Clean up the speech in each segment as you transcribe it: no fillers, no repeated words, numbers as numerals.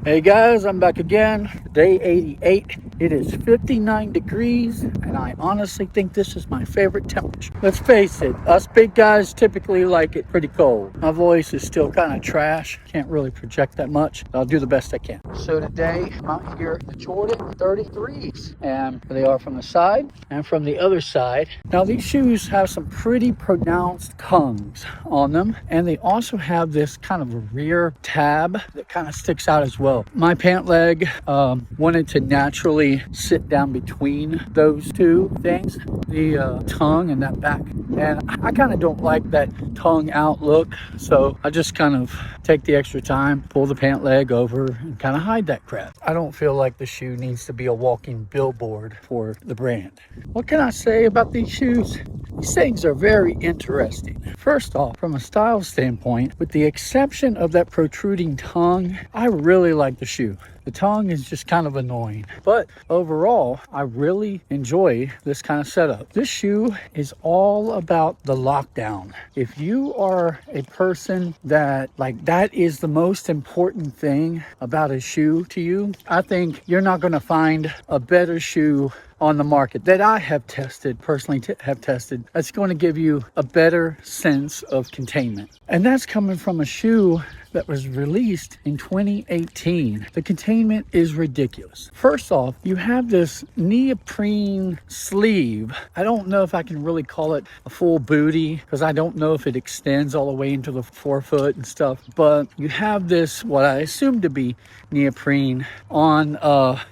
Hey guys, I'm back again. Day 88. It is 59 degrees, and I honestly think this is my favorite temperature. Let's face it, us big guys typically like it pretty cold. My voice is still kind of trash. Can't really project that much. I'll do the best I can. So today, I'm out here in the Jordan 33s, and they are from the side and from the other side. Now, these shoes have some pretty pronounced tongues on them, and they also have this kind of a rear tab that kind of sticks out as well. My pant leg wanted to naturally sit down between those two things, the tongue and that back, and I kind of don't like that tongue out look, so I just kind of take the extra time, pull the pant leg over, and kind of hide that crap. I don't feel like the shoe needs to be a walking billboard for the brand. What can I say about these shoes? These things are very interesting. First off, from a style standpoint, with the exception of that protruding tongue, I really like the shoe. The tongue is just kind of annoying, but overall, I really enjoy this kind of setup. This shoe is all about the lockdown. If you are a person that is the most important thing about a shoe to you, I think you're not going to find a better shoe on the market that I have tested, personally have tested, that's going to give you a better sense of containment. And that's coming from a shoe that was released in 2018. The containment is ridiculous. First off, you have this neoprene sleeve. I don't know if I can really call it a full booty because I don't know if it extends all the way into the forefoot and stuff, but you have this, what I assume to be neoprene on,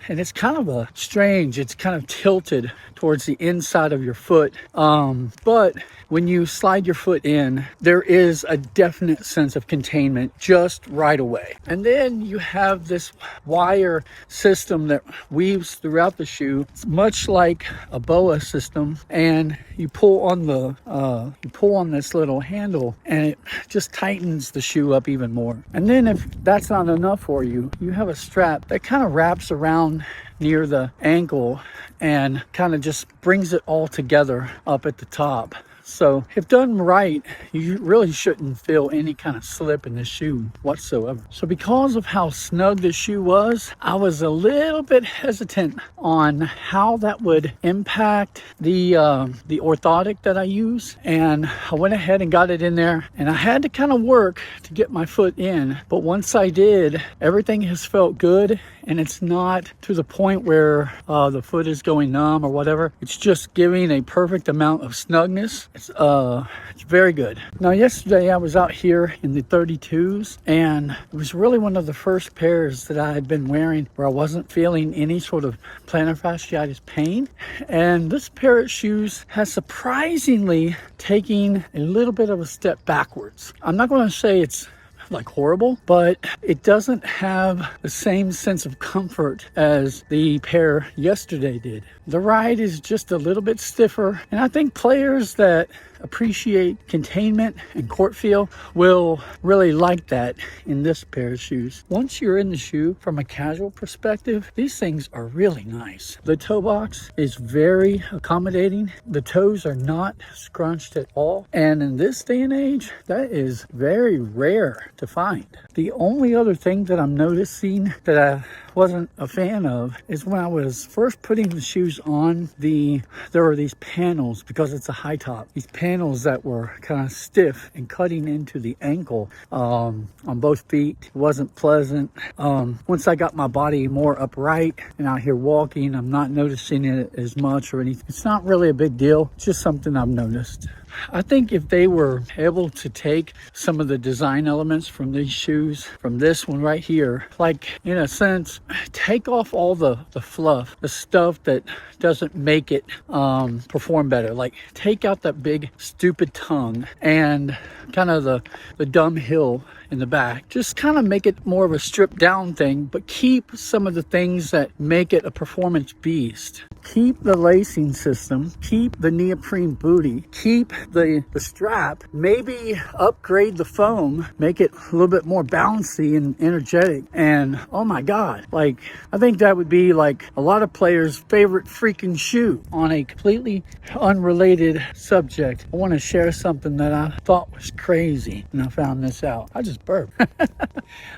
and it's kind of it's kind of tilted towards the inside of your foot. But when you slide your foot in, there is a definite sense of containment just right away. And then you have this wire system that weaves throughout the shoe. It's much like a boa system, and you pull on this little handle and it just tightens the shoe up even more. And then if that's not enough for you, you have a strap that kind of wraps around near the ankle and kind of just brings it all together up at the top. So if done right, you really shouldn't feel any kind of slip in the shoe whatsoever. So because of how snug the shoe was, I was a little bit hesitant on how that would impact the orthotic that I use. And I went ahead and got it in there, and I had to kind of work to get my foot in. But once I did, everything has felt good, and it's not to the point where the foot is going numb or whatever. It's just giving a perfect amount of snugness. It's very good. Now, yesterday I was out here in the 32s, and it was really one of the first pairs that I had been wearing where I wasn't feeling any sort of plantar fasciitis pain. And this pair of shoes has surprisingly taken a little bit of a step backwards. I'm not going to say it's like horrible, but it doesn't have the same sense of comfort as the pair yesterday did. The ride is just a little bit stiffer, and I think players that appreciate containment and court feel will really like that in this pair of shoes. Once you're in the shoe, from a casual perspective, these things are really nice. The toe box is very accommodating. The toes are not scrunched at all, and in this day and age, that is very rare to find. The only other thing that I'm noticing that I wasn't a fan of is when I was first putting the shoes on, there were these panels, because it's a high top, these panels that were kind of stiff and cutting into the ankle on both feet. It wasn't pleasant. Once I got my body more upright and out here walking, I'm not noticing it as much or anything. It's not really a big deal. It's just something I've noticed. I think if they were able to take some of the design elements from these shoes, from this one right here, like in a sense, take off all the fluff, the stuff that doesn't make it perform better. Like take out that big stupid tongue and kind of the dumb heel in the back. Just kind of make it more of a stripped down thing, but keep some of the things that make it a performance beast. Keep the lacing system, keep the neoprene booty, keep the strap, maybe upgrade the foam, make it a little bit more bouncy and energetic. And oh my God, like I think that would be like a lot of players' favorite freaking shoe. On a completely unrelated subject, I want to share something that I thought was crazy when I found this out. I just just burped.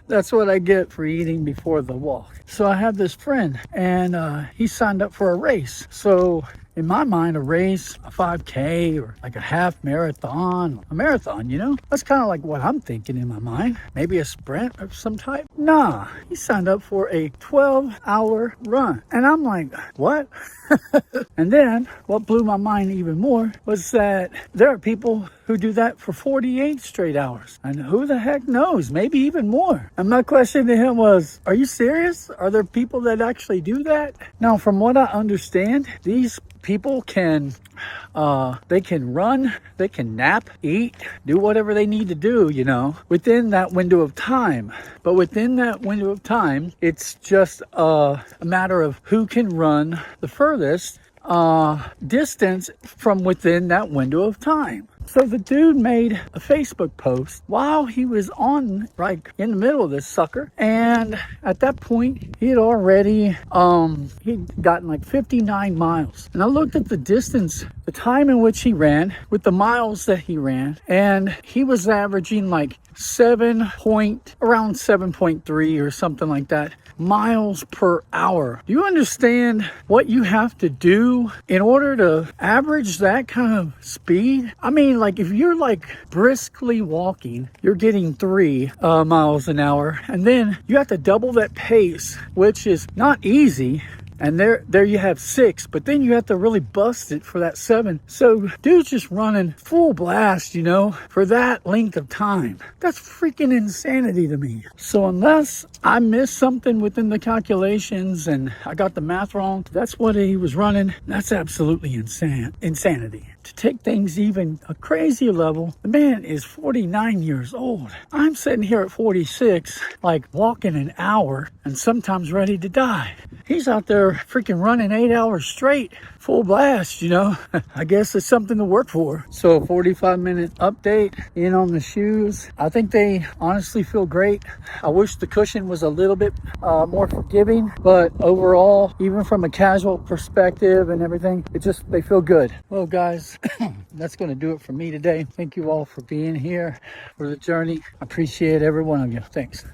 That's what I get for eating before the walk. So I have this friend, and he signed up for a race. So in my mind, a race, a 5K or like a half marathon, a marathon, you know, that's kind of like what I'm thinking in my mind. Maybe a sprint of some type. Nah, he signed up for a 12-hour run. And I'm like, what? And then what blew my mind even more was that there are people who do that for 48 straight hours. And who the heck knows? Maybe even more. And my question to him was, are you serious? Are there people that actually do that? Now, from what I understand, these people can they can run, they can nap, eat, do whatever they need to do, you know, within that window of time. But within that window of time, it's just a matter of who can run the furthest distance from within that window of time. So the dude made a Facebook post while he was on, like, in the middle of this sucker. And at that point, he had already, he'd gotten like 59 miles. And I looked at the distance, the time in which he ran with the miles that he ran. And he was averaging like around 7.3 or something like that miles per hour. Do you understand what you have to do in order to average that kind of speed? I mean, like, if you're like briskly walking, you're getting 3 miles an hour, and then you have to double that pace, which is not easy. And there you have 6, but then you have to really bust it for that 7. So dude's just running full blast, you know, for that length of time. That's freaking insanity to me. So unless I missed something within the calculations and I got the math wrong, that's what he was running. That's absolutely insanity. To take things even a crazier level, the man is 49 years old. I'm sitting here at 46, like walking an hour and sometimes ready to die. He's out there freaking running 8 hours straight, full blast, you know. I guess it's something to work for. So a 45-minute update in on the shoes. I think they honestly feel great. I wish the cushion was a little bit more forgiving, but overall, even from a casual perspective and everything, they feel good. Well, guys, that's going to do it for me today. Thank you all for being here for the journey. I appreciate every one of you. Thanks.